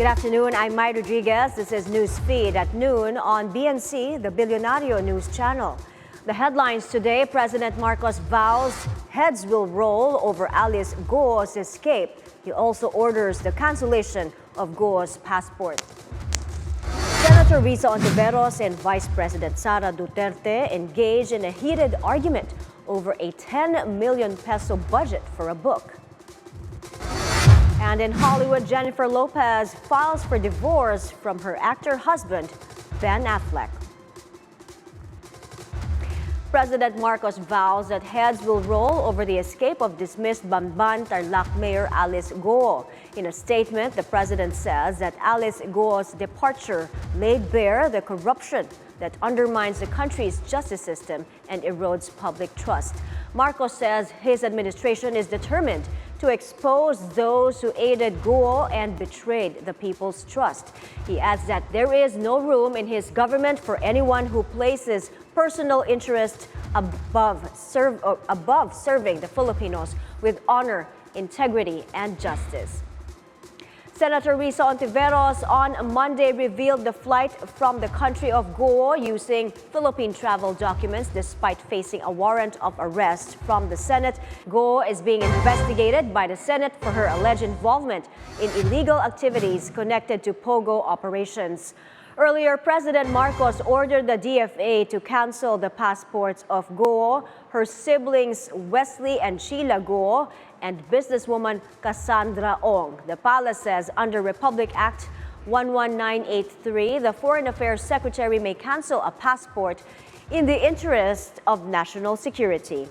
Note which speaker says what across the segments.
Speaker 1: Good afternoon, I'm Mai Rodriguez. This is Newsfeed at noon on BNC, the Bilyonaryo News Channel. The headlines today: President Marcos vows heads will roll over Alice Go's escape. He also orders the cancellation of Go's passport. Senator Risa Hontiveros and Vice President Sara Dutertes engage in a heated argument over a 10 million peso budget for a book. And in Hollywood, Jennifer Lopez files for divorce from her actor husband, Ben Affleck. President Marcos vows that heads will roll over the escape of dismissed Bamban Tarlac Mayor Alice Go. In a statement, the president says that Alice Go's departure laid bare the corruption that undermines the country's justice system and erodes public trust. Marcos says his administration is determined to expose those who aided Go and betrayed the people's trust. He adds that there is no room in his government for anyone who places personal interest above serving the Filipinos with honor, integrity, and justice. Senator Risa Hontiveros on Monday revealed the flight from the country of Go using Philippine travel documents despite facing a warrant of arrest from the Senate. Go is being investigated by the Senate for her alleged involvement in illegal activities connected to POGO operations. Earlier, President Marcos ordered the DFA to cancel the passports of Go, her siblings Wesley and Sheila Go, and businesswoman Cassandra Ong. The palace says under Republic Act 11983, the Foreign Affairs Secretary may cancel a passport in the interest of national security.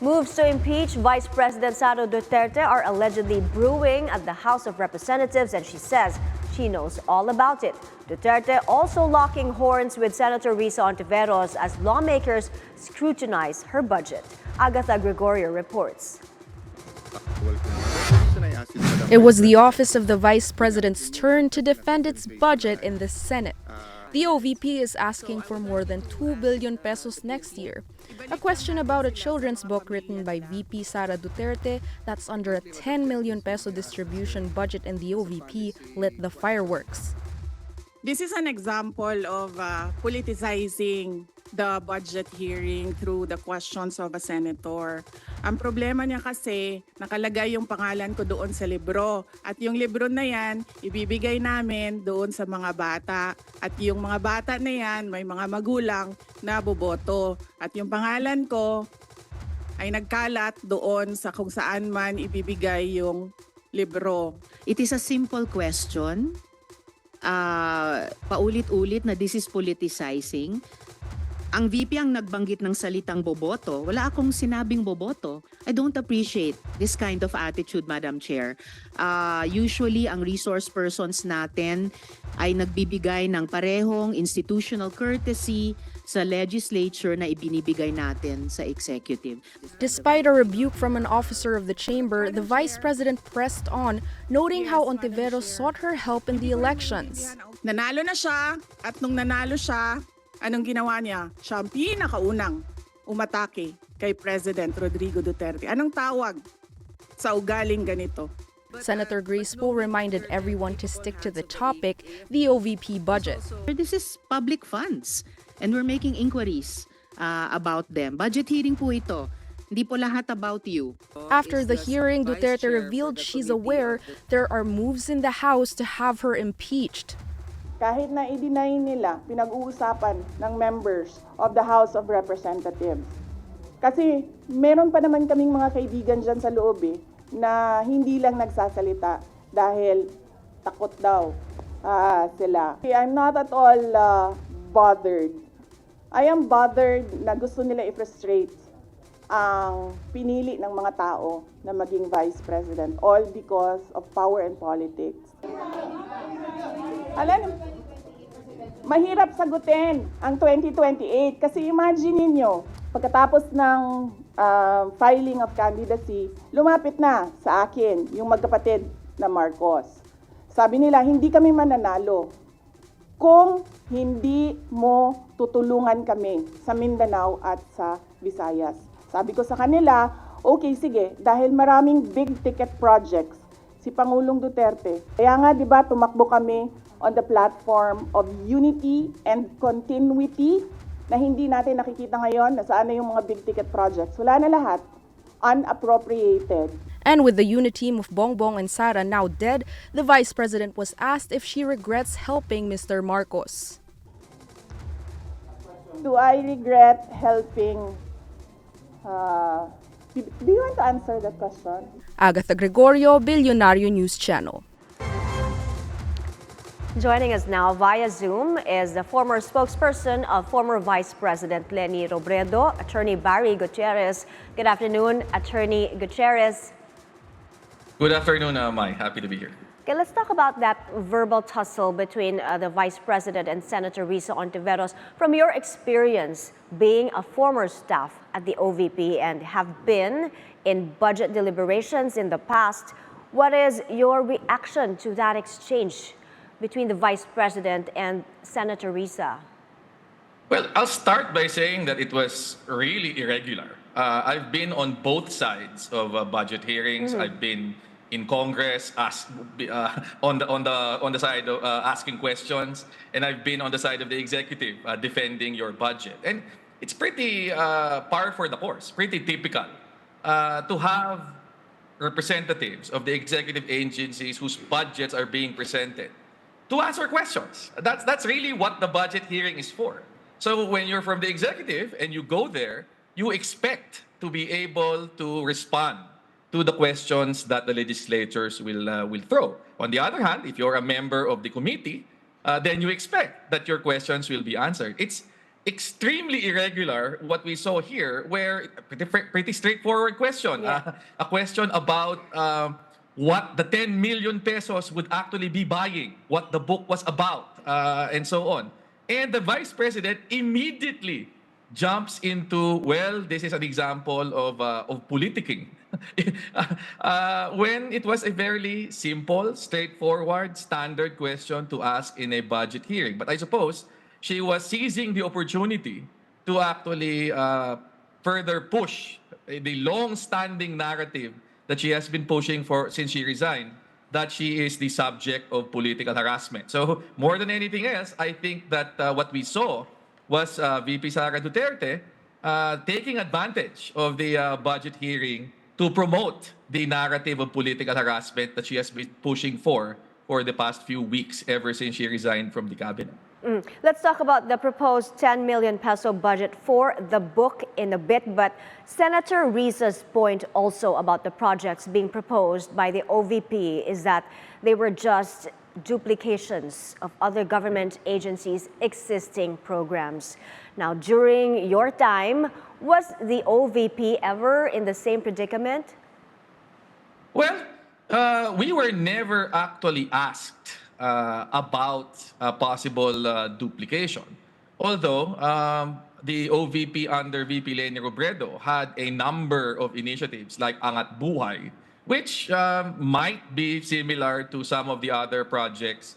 Speaker 1: Moves to impeach Vice President Sara Dutertes are allegedly brewing at the House of Representatives, and she says she knows all about it. Duterte also locking horns with Senator Risa Hontiveros as lawmakers scrutinize her budget. Agatha Gregorio reports.
Speaker 2: It was the office of the Vice President's turn to defend its budget in the Senate. The OVP is asking for more than 2 billion pesos next year. A question about a children's book written by VP Sara Duterte that's under a 10 million peso distribution budget in the OVP lit the fireworks.
Speaker 3: This is an example of politicizing the budget hearing through the questions of a senator. Ang problema niya kasi, nakalagay yung pangalan ko doon sa libro. At yung libro na yan, ibibigay namin doon sa mga bata. At yung mga bata na yan, may mga magulang na boboto. At yung pangalan ko ay nagkalat doon sa kung saan man ibibigay yung libro.
Speaker 4: It is a simple question. Paulit-ulit na this is politicizing. Ang VP ang nagbanggit ng salitang boboto. Wala akong sinabing boboto. I don't appreciate this kind of attitude, Madam Chair. Usually, ang resource persons natin ay nagbibigay ng parehong institutional courtesy sa legislature na ibinibigay natin sa executive.
Speaker 2: Despite a rebuke from an officer of the chamber, the Vice President pressed on, noting how Hontiveros sought her help in the elections.
Speaker 3: Nanalo na siya, at nung nanalo siya, anong ginawa niya? Siya ang pinakaunang umatake kay President Rodrigo Duterte. Anong tawag sa ugaling ganito?
Speaker 2: Senator Grace Poe reminded everyone to stick to the topic, the OVP budget.
Speaker 4: This is public funds and we're making inquiries about them. Budget hearing po ito. Hindi po lahat about you.
Speaker 2: After the hearing, Duterte revealed she's aware there are moves in the House to have her impeached.
Speaker 5: Kahit na i-deny nila, pinag-uusapan ng members of the House of Representatives. Kasi meron pa naman kaming mga kaibigan dyan sa loob na hindi lang nagsasalita dahil takot daw sila. I'm not at all bothered. I am bothered na gusto nila i-frustrate ang pinili ng mga tao na maging Vice President, all because of power and politics. Alam, mahirap sagutin ang 2028 kasi imagine niyo, pagkatapos ng filing of candidacy, lumapit na sa akin yung magkapatid na Marcos. Sabi nila, hindi kami mananalo kung hindi mo tutulungan kami sa Mindanao at sa Visayas. Sabi ko sa kanila, okay sige, dahil maraming big ticket projects si Pangulong Duterte. Kaya nga, di ba, tumakbo kami on the platform of unity and continuity na hindi natin nakikita ngayon na saan na yung mga big ticket projects. Wala na lahat. Unappropriated.
Speaker 2: And with the unit team of Bongbong and Sara now dead, the Vice President was asked if she regrets helping Mr. Marcos.
Speaker 5: Do I regret helping? Do you want to answer that question?
Speaker 2: Agatha Gregorio, Bilyonaryo News Channel.
Speaker 1: Joining us now via Zoom is the former spokesperson of former Vice President Leni Robredo, Attorney Barry Gutierrez. Good afternoon, Attorney Gutierrez.
Speaker 6: Good afternoon, Mai. Happy to be here.
Speaker 1: Okay, let's talk about that verbal tussle between the Vice President and Senator Risa Hontiveros. From your experience being a former staff at the OVP and have been in budget deliberations in the past, what is your reaction to that exchange between the Vice President and Senator Risa?
Speaker 6: Well, I'll start by saying that it was really irregular. I've been on both sides of budget hearings. I've been in Congress, on the side of asking questions, and I've been on the side of the executive defending your budget. And it's pretty par for the course, pretty typical to have representatives of the executive agencies whose budgets are being presented to answer questions. That's really what the budget hearing is for. So when you're from the executive and you go there, you expect to be able to respond to the questions that the legislatures will throw. On the other hand, if you're a member of the committee, then you expect that your questions will be answered. It's extremely irregular what we saw here, where pretty straightforward question, a question about what the 10 million pesos would actually be buying, what the book was about, and so on. And the Vice President immediately jumps into, well, this is an example of politicking. When it was a very simple, straightforward, standard question to ask in a budget hearing. But I suppose she was seizing the opportunity to actually further push the long-standing narrative that she has been pushing for since she resigned, that she is the subject of political harassment. So more than anything else, I think that what we saw was VP Sara Dutertes taking advantage of the budget hearing to promote the narrative of political harassment that she has been pushing for the past few weeks, ever since she resigned from the cabinet.
Speaker 1: Let's talk about the proposed 10 million peso budget for the book in a bit, but Senator Risa's point also about the projects being proposed by the OVP is that they were just duplications of other government agencies' existing programs. Now, during your time, was the OVP ever in the same predicament?
Speaker 6: Well, we were never actually asked about possible duplication. Although the OVP under VP Leni Robredo had a number of initiatives like Angat Buhay, which might be similar to some of the other projects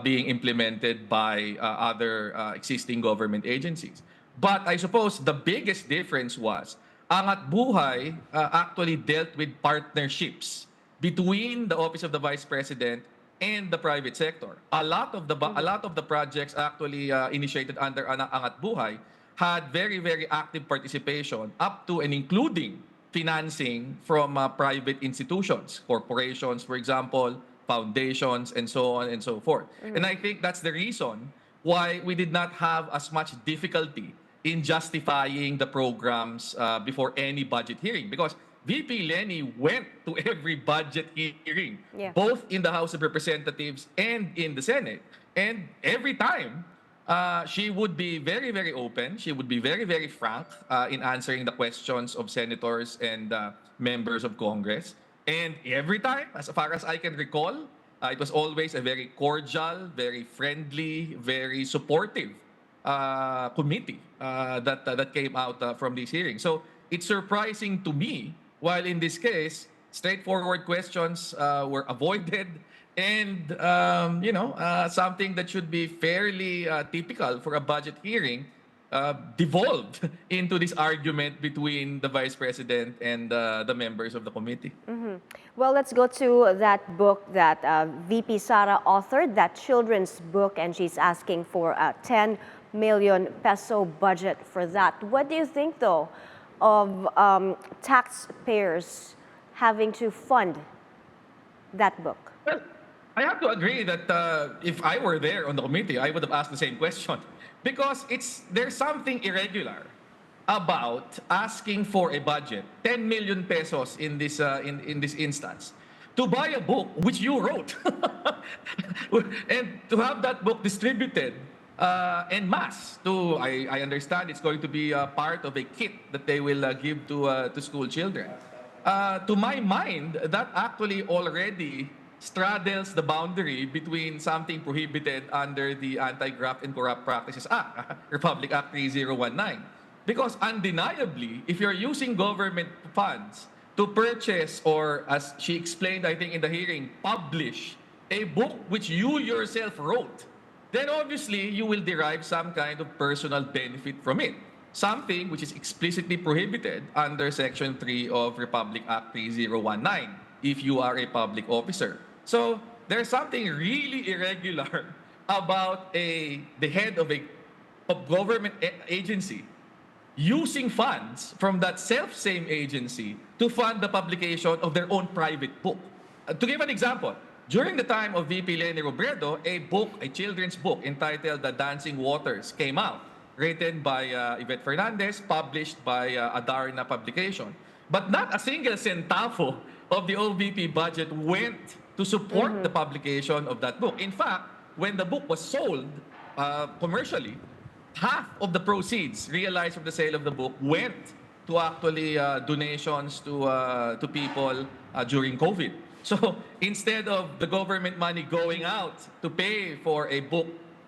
Speaker 6: being implemented by other existing government agencies. But I suppose the biggest difference was Angat Buhay actually dealt with partnerships between the Office of the Vice President and the private sector. A lot of the projects actually initiated under Angat Buhay had very, very active participation up to and including financing from private institutions, corporations, for example, foundations, and so on and so forth. And I think that's the reason why we did not have as much difficulty in justifying the programs before any budget hearing, because VP Leni went to every budget hearing, both in the House of Representatives and in the Senate. And every time, she would be very, very open. She would be very, very frank in answering the questions of senators and members of Congress. And every time, as far as I can recall, it was always a very cordial, very friendly, very supportive committee that came out from these hearings. So it's surprising to me, while in this case, straightforward questions were avoided, and something that should be fairly typical for a budget hearing devolved into this argument between the Vice President and the members of the committee.
Speaker 1: Well, let's go to that book that VP Sara authored, that children's book, and she's asking for a 10 million peso budget for that. What do you think, though, of taxpayers having to fund that book?
Speaker 6: Well, I have to agree that if I were there on the committee, I would have asked the same question. Because there's something irregular about asking for a budget, 10 million pesos in this instance, to buy a book which you wrote, and to have that book distributed en masse. I understand it's going to be part of a kit that they will give to school children. To my mind, that actually already straddles the boundary between something prohibited under the Anti-Graft and Corrupt Practices Act, Republic Act 3019. Because undeniably, if you're using government funds to purchase or, as she explained, I think in the hearing, publish a book which you yourself wrote, then obviously you will derive some kind of personal benefit from it. Something which is explicitly prohibited under Section 3 of Republic Act 3019 if you are a public officer. So there's something really irregular about the head of a government agency using funds from that self-same agency to fund the publication of their own private book. To give an example, during the time of VP Leni Robredo, a children's book entitled The Dancing Waters came out, written by Yvette Fernandez, published by Adarna Publication. But not a single centavo of the OVP budget went to support the publication of that book. In fact, when the book was sold commercially, half of the proceeds realized from the sale of the book went to actually donations to people during COVID. So instead of the government money going out to pay for a book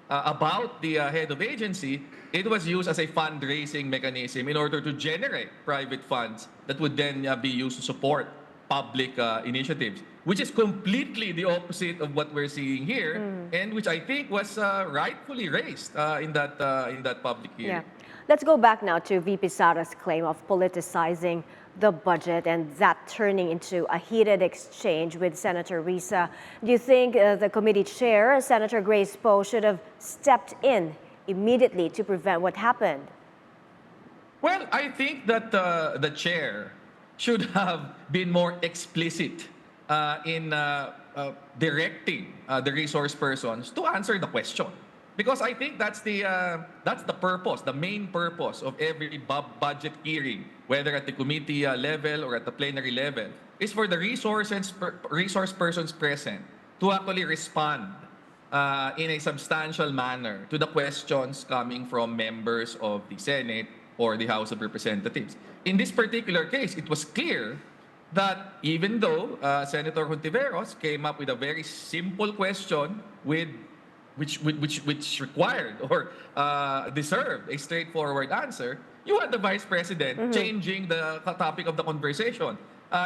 Speaker 6: about the head of agency, it was used as a fundraising mechanism in order to generate private funds that would then be used to support public initiatives, which is completely the opposite of what we're seeing here, and which I think was rightfully raised in that public hearing.
Speaker 1: Yeah. Let's go back now to VP Sara's claim of politicizing the budget and that turning into a heated exchange with Senator Risa. Do you think the committee chair, Senator Grace Poe, should have stepped in immediately to prevent what happened?
Speaker 6: Well, I think that the chair should have been more explicit in directing the resource persons to answer the question. Because I think that's the purpose, the main purpose of every budget hearing, whether at the committee level or at the plenary level, is for the resource persons present to actually respond in a substantial manner to the questions coming from members of the Senate or the House of Representatives. In this particular case, it was clear that even though Senator Hontiveros came up with a very simple question which required or deserved a straightforward answer, you had the Vice President changing the topic of the conversation.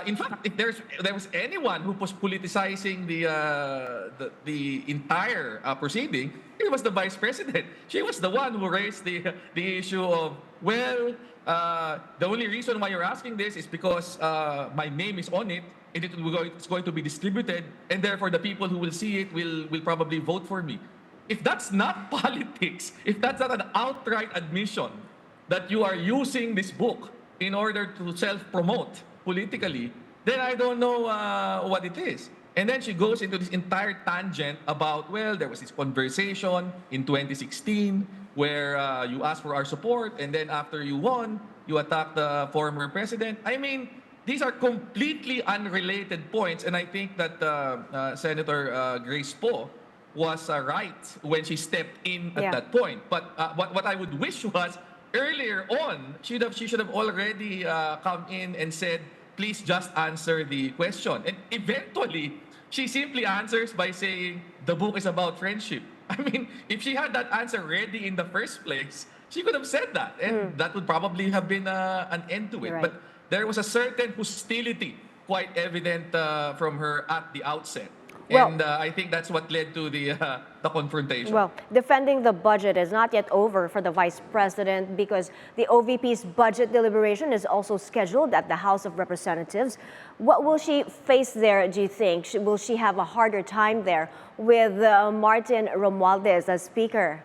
Speaker 6: In fact, if there was anyone who was politicizing the entire proceeding, it was the Vice President. She was the one who raised the issue of, well, the only reason why you're asking this is because my name is on it, and it's going to be distributed, and therefore the people who will see it will probably vote for me. If that's not politics, if that's not an outright admission that you are using this book in order to self-promote politically, then I don't know what it is. And then she goes into this entire tangent about, well, there was this conversation in 2016 where you asked for our support, and then after you won, you attacked the former president. I mean, these are completely unrelated points, and I think that Senator Grace Poe was right when she stepped in at that point. But what I would wish was, earlier on, she should have already come in and said, please just answer the question. And eventually, she simply answers by saying, the book is about friendship. I mean, if she had that answer ready in the first place, she could have said that. And that would probably have been an end to it.
Speaker 1: Right.
Speaker 6: But there was a certain hostility, quite evident from her at the outset.
Speaker 1: Well-
Speaker 6: and I think that's what led to the confrontation.
Speaker 1: Well, defending the budget is not yet over for the Vice President because the OVP's budget deliberation is also scheduled at the House of Representatives. What will she face there, do you think? Will she have a harder time there with Martin Romualdez as Speaker?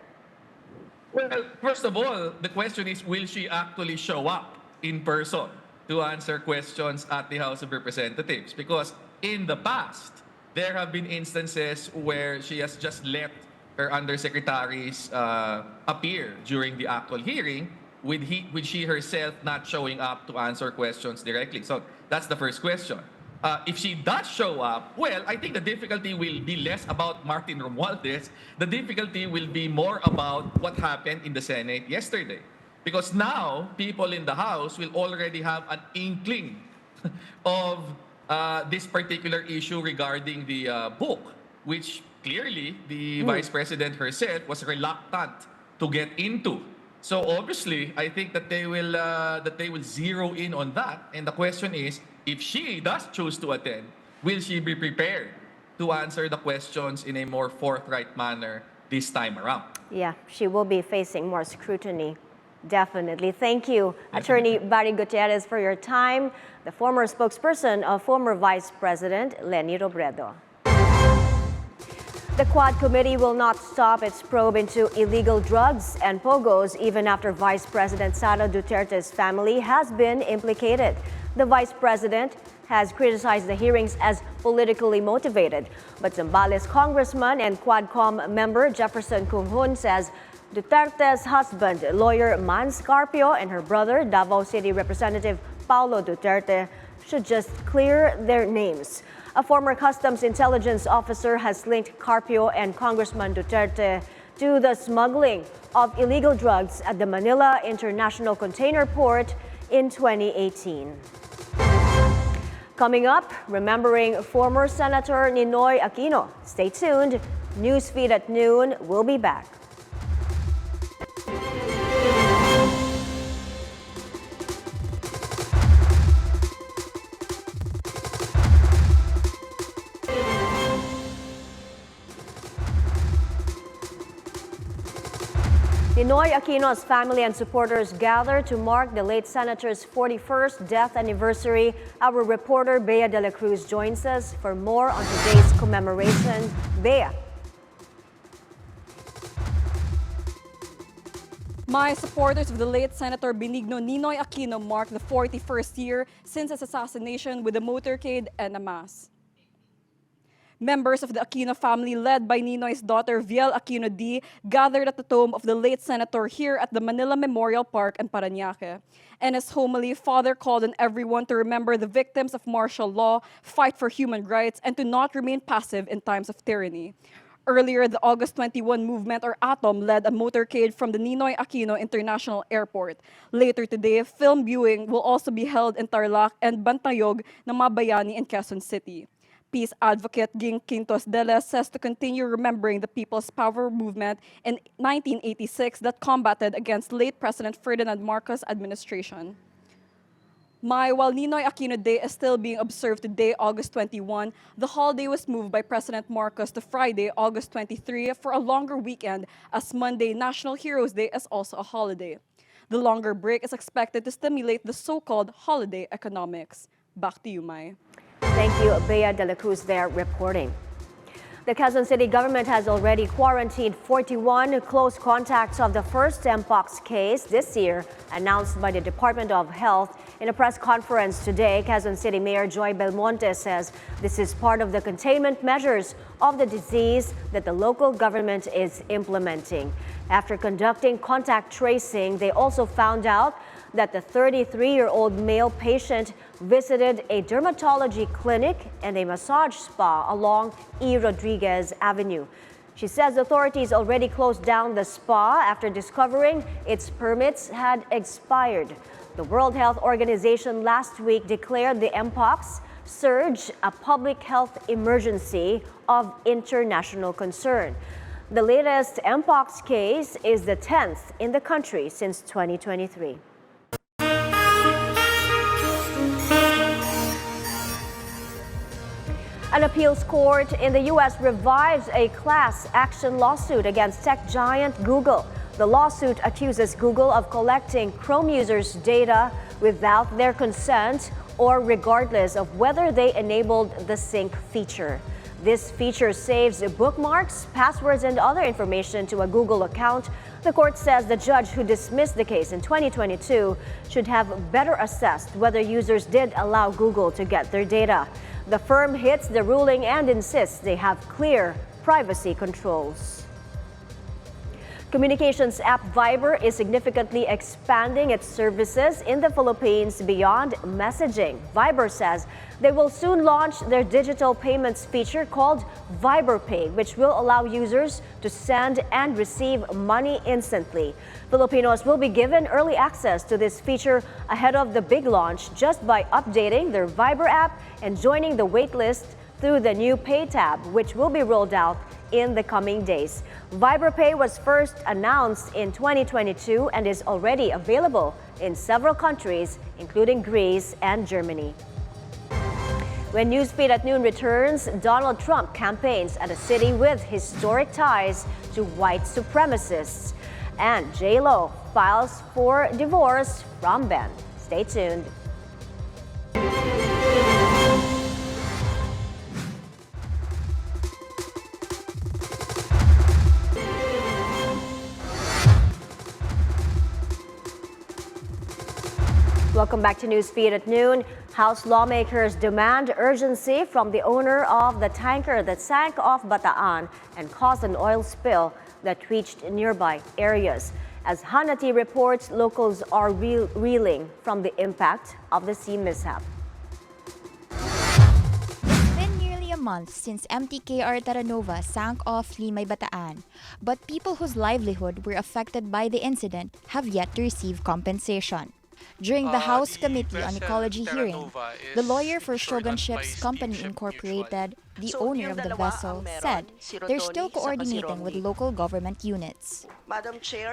Speaker 6: Well, first of all, the question is, will she actually show up in person to answer questions at the House of Representatives? Because in the past, there have been instances where she has just let her undersecretaries appear during the actual hearing with she herself not showing up to answer questions directly. So that's the first question. If she does show up, well, I think the difficulty will be less about Martin Romualdez. The difficulty will be more about what happened in the Senate yesterday. Because now, people in the House will already have an inkling of this particular issue regarding the book, which clearly the Vice President herself was reluctant to get into. So obviously, I think that they will zero in on that. And the question is, if she does choose to attend, will she be prepared to answer the questions in a more forthright manner this time around?
Speaker 1: Yeah, she will be facing more scrutiny. Definitely. Thank you, Attorney Barry Gutierrez, for your time. The former spokesperson of former Vice President Leni Robredo. The Quad Committee will not stop its probe into illegal drugs and pogos even after Vice President Sara Duterte's family has been implicated. The Vice President has criticized the hearings as politically motivated, but Zambales Congressman and Quadcom member Jefferson Kunghun says Duterte's husband, lawyer Man Scarpio, and her brother, Davao City Representative Paulo Duterte, should just clear their names. A former Customs Intelligence officer has linked Carpio and Congressman Duterte to the smuggling of illegal drugs at the Manila International Container Port in 2018. Coming up, remembering former Senator Ninoy Aquino. Stay tuned. Newsfeed at noon. We'll be back. Ninoy Aquino's family and supporters gather to mark the late senator's 41st death anniversary. Our reporter Bea de la Cruz joins us for more on today's commemoration. Bea.
Speaker 7: My supporters of the late Senator Benigno Ninoy Aquino mark the 41st year since his assassination with a motorcade and a mass. Members of the Aquino family, led by Ninoy's daughter Viel Aquino D, gathered at the tomb of the late senator here at the Manila Memorial Park in Parañaque. In his homily, Father called on everyone to remember the victims of martial law, fight for human rights, and to not remain passive in times of tyranny. Earlier, the August 21 movement, or ATOM, led a motorcade from the Ninoy Aquino International Airport. Later today, film viewing will also be held in Tarlac and Bantayog ng mga bayani in Quezon City. Peace advocate Ging Quintos Dela says to continue remembering the People's Power movement in 1986 that combated against late President Ferdinand Marcos' administration. While Ninoy Aquino Day is still being observed today, August 21, the holiday was moved by President Marcos to Friday, August 23, for a longer weekend, as Monday, National Heroes Day, is also a holiday. The longer break is expected to stimulate the so-called holiday economics. Back to you, Mai.
Speaker 1: Thank you, Bea de la Cruz there reporting. The Quezon City government has already quarantined 41 close contacts of the first mpox case this year, announced by the Department of Health. In a press conference today, Quezon City Mayor Joy Belmonte says this is part of the containment measures of the disease that the local government is implementing. After conducting contact tracing, they also found out that the 33-year-old male patient visited a dermatology clinic and a massage spa along Mai Rodriguez Avenue. She says authorities already closed down the spa after discovering its permits had expired. The World Health Organization last week declared the mpox surge a public health emergency of international concern. The latest mpox case is the 10th in the country since 2023. An appeals court in the U.S. revives a class action lawsuit against tech giant Google. The lawsuit accuses Google of collecting Chrome users' data without their consent or regardless of whether they enabled the sync feature. This feature saves bookmarks, passwords, and other information to a Google account. The court says the judge who dismissed the case in 2022 should have better assessed whether users did allow Google to get their data. The firm hits the ruling and insists they have clear privacy controls. Communications app Viber is significantly expanding its services in the Philippines beyond messaging. Viber says they will soon launch their digital payments feature called Viber Pay, which will allow users to send and receive money instantly. Filipinos will be given early access to this feature ahead of the big launch just by updating their Viber app and joining the waitlist through the new Pay tab, which will be rolled out in the coming days. Viber Pay was first announced in 2022 and is already available in several countries, including Greece and Germany. When Newsfeed at Noon returns, Donald Trump campaigns at a city with historic ties to white supremacists. And J-Lo files for divorce from Ben. Stay tuned. Welcome back to Newsfeed at Noon. House lawmakers demand urgency from the owner of the tanker that sank off Bataan and caused an oil spill that reached nearby areas. As Hannity reports, locals are reeling from the impact of the sea mishap.
Speaker 8: It's been nearly a month since MTKR Terranova sank off Limay Bataan, but people whose livelihood were affected by the incident have yet to receive compensation. During the House Committee on Ecology hearing, the lawyer for Shogun Ships Company Incorporated, the owner of the vessel, said they're still coordinating with local government units.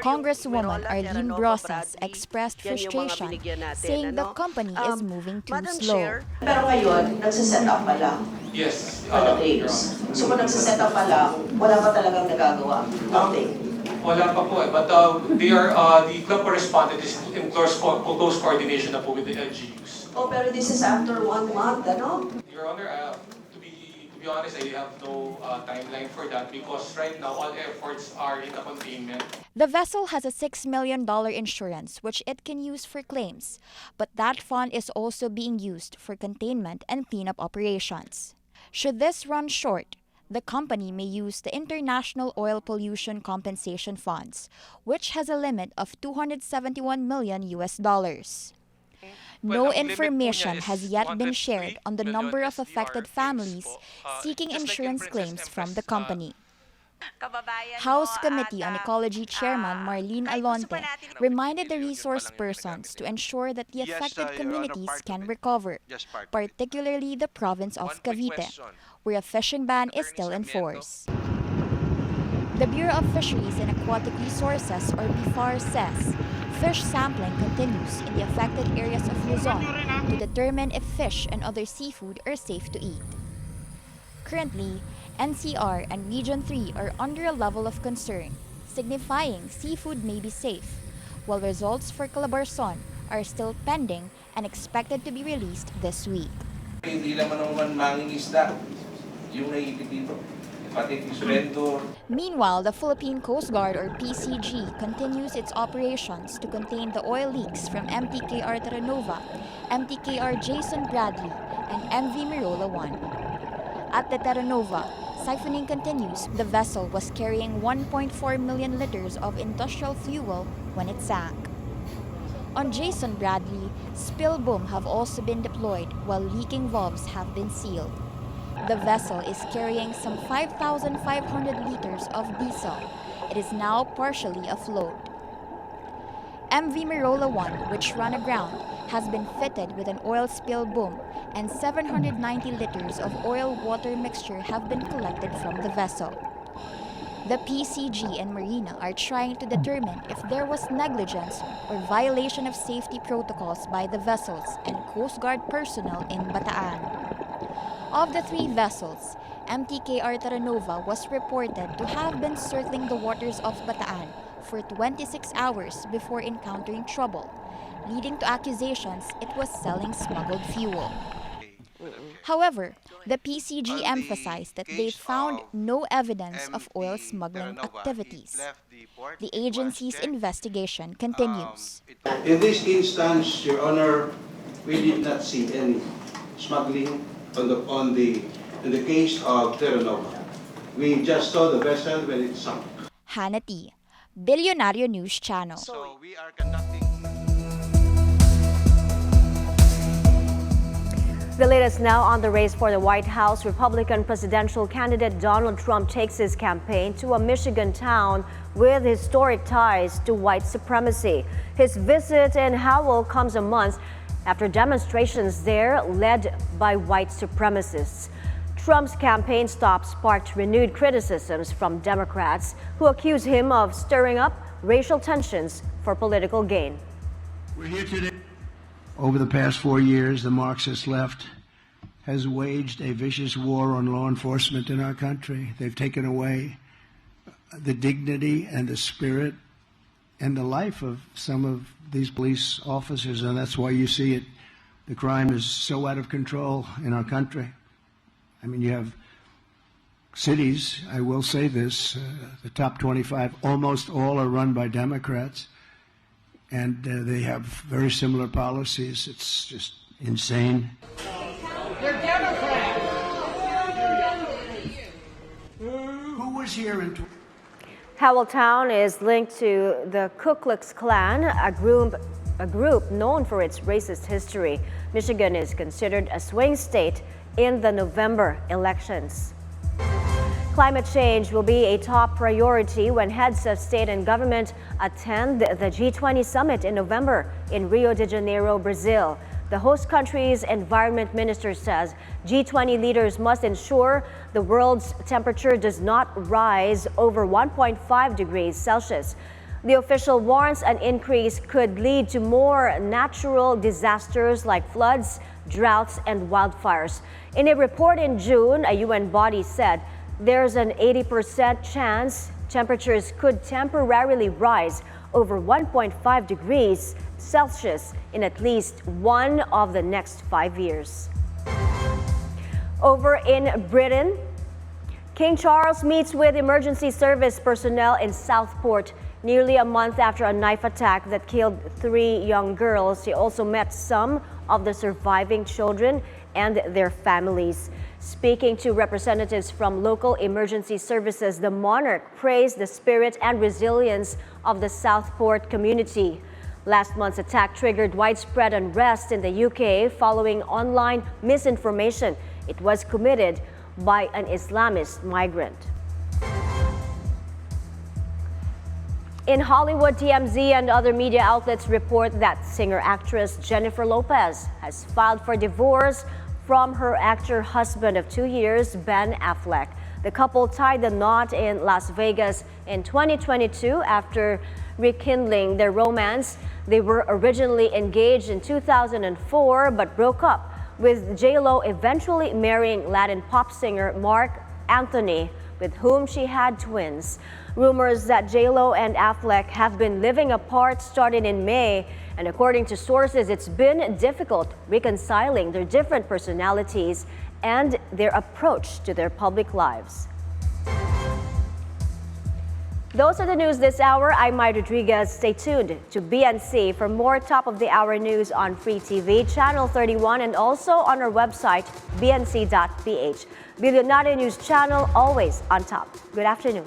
Speaker 8: Congresswoman Arlene Brosas expressed frustration, saying the company is moving too slow.
Speaker 9: Pero ngayon, nagsiset up pa lang.
Speaker 10: Yes.
Speaker 9: For the claims. So kung nagsiset up pa lang, wala pa talagang nagagawa. Nothing.
Speaker 10: Wala pa po eh. But they are, the club correspondent is in close coordination na po with the LGUs.
Speaker 9: Oh, pero this is after 1 month, ano?
Speaker 10: Your Honor, to be honest, I have no timeline for that because right now all efforts are in the containment.
Speaker 8: The vessel has a $6 million insurance which it can use for claims, but that fund is also being used for containment and cleanup operations. Should this run short, the company may use the International Oil Pollution Compensation Funds, which has a limit of $271 million. No information has yet been shared on the number of affected families seeking insurance claims from the company. House Committee on Ecology Chairman Marlene Alonte reminded the resource persons to ensure that the affected communities can recover, particularly the province of Cavite, where a fishing ban is still in force. The Bureau of Fisheries and Aquatic Resources, or BFAR, says fish sampling continues in the affected areas of Luzon to determine if fish and other seafood are safe to eat. Currently, NCR and Region 3 are under a level of concern, signifying seafood may be safe, while results for Calabarzon are still pending and expected to be released this week. Meanwhile, the Philippine Coast Guard, or PCG, continues its operations to contain the oil leaks from MTKR Terranova, MTKR Jason Bradley, and MV Mirola 1. At the Terranova, siphoning continues. The vessel was carrying 1.4 million liters of industrial fuel when it sank. On Jason Bradley, spill boom have also been deployed while leaking valves have been sealed. The vessel is carrying some 5,500 liters of diesel. It is now partially afloat. MV Mirola 1, which ran aground, has been fitted with an oil spill boom, and 790 liters of oil-water mixture have been collected from the vessel. The PCG and Marina are trying to determine if there was negligence or violation of safety protocols by the vessels and Coast Guard personnel in Bataan. Of the 3 vessels, MTKR Terranova was reported to have been circling the waters of Bataan for 26 hours before encountering trouble, leading to accusations it was selling smuggled fuel. However, the PCG emphasized that they found no evidence of oil smuggling activities. The agency's investigation continues.
Speaker 11: In this instance, Your Honor, we did not see any smuggling in the case of Terranova. We just saw the vessel when it sunk.
Speaker 8: Hanati, Bilyonaryo News Channel.
Speaker 11: So we are conducting.
Speaker 1: The latest now on the race for the White House. Republican presidential candidate Donald Trump takes his campaign to a Michigan town with historic ties to white supremacy. His visit in Howell comes a month after demonstrations there led by white supremacists. Trump's campaign stop sparked renewed criticisms from Democrats who accuse him of stirring up racial tensions for political gain.
Speaker 11: We're here today. Over the past 4 years, the Marxist left has waged a vicious war on law enforcement in our country. They've taken away the dignity and the spirit and the life of some of these police officers, and that's why you see it. The crime is so out of control in our country. I mean, you have cities, I will say this, the top 25, almost all are run by Democrats. And they have very similar policies. It's just insane.
Speaker 12: They're Democrats.
Speaker 11: Who was here in...
Speaker 1: Howelltown is linked to the Ku Klux Klan, a group known for its racist history. Michigan is considered a swing state in the November elections. Climate change will be a top priority when heads of state and government attend the G20 summit in November in Rio de Janeiro, Brazil. The host country's environment minister says G20 leaders must ensure the world's temperature does not rise over 1.5 degrees Celsius. The official warns an increase could lead to more natural disasters like floods, droughts, and wildfires. In a report in June, a UN body said there's an 80% chance temperatures could temporarily rise over 1.5 degrees Celsius in at least one of the next 5 years. Over in Britain, King Charles meets with emergency service personnel in Southport nearly a month after a knife attack that killed 3 young girls. He also met some of the surviving children and their families. Speaking to representatives from local emergency services, the monarch praised the spirit and resilience of the Southport community. Last month's attack triggered widespread unrest in the UK following online misinformation. It was committed by an Islamist migrant. In Hollywood, TMZ and other media outlets report that singer-actress Jennifer Lopez has filed for divorce from her actor husband of 2 years, Ben Affleck. The couple tied the knot in Las Vegas in 2022 after rekindling their romance. They were originally engaged in 2004 but broke up, with J.Lo eventually marrying Latin pop singer Marc Anthony, with whom she had twins. Rumors that J.Lo and Affleck have been living apart started in May, and according to sources, it's been difficult reconciling their different personalities and their approach to their public lives. Those are the news this hour. I'm Mai Rodriguez. Stay tuned to BNC for more top-of-the-hour news on Free TV, Channel 31, and also on our website, bnc.ph. Bilyonaryo News Channel, always on top. Good afternoon.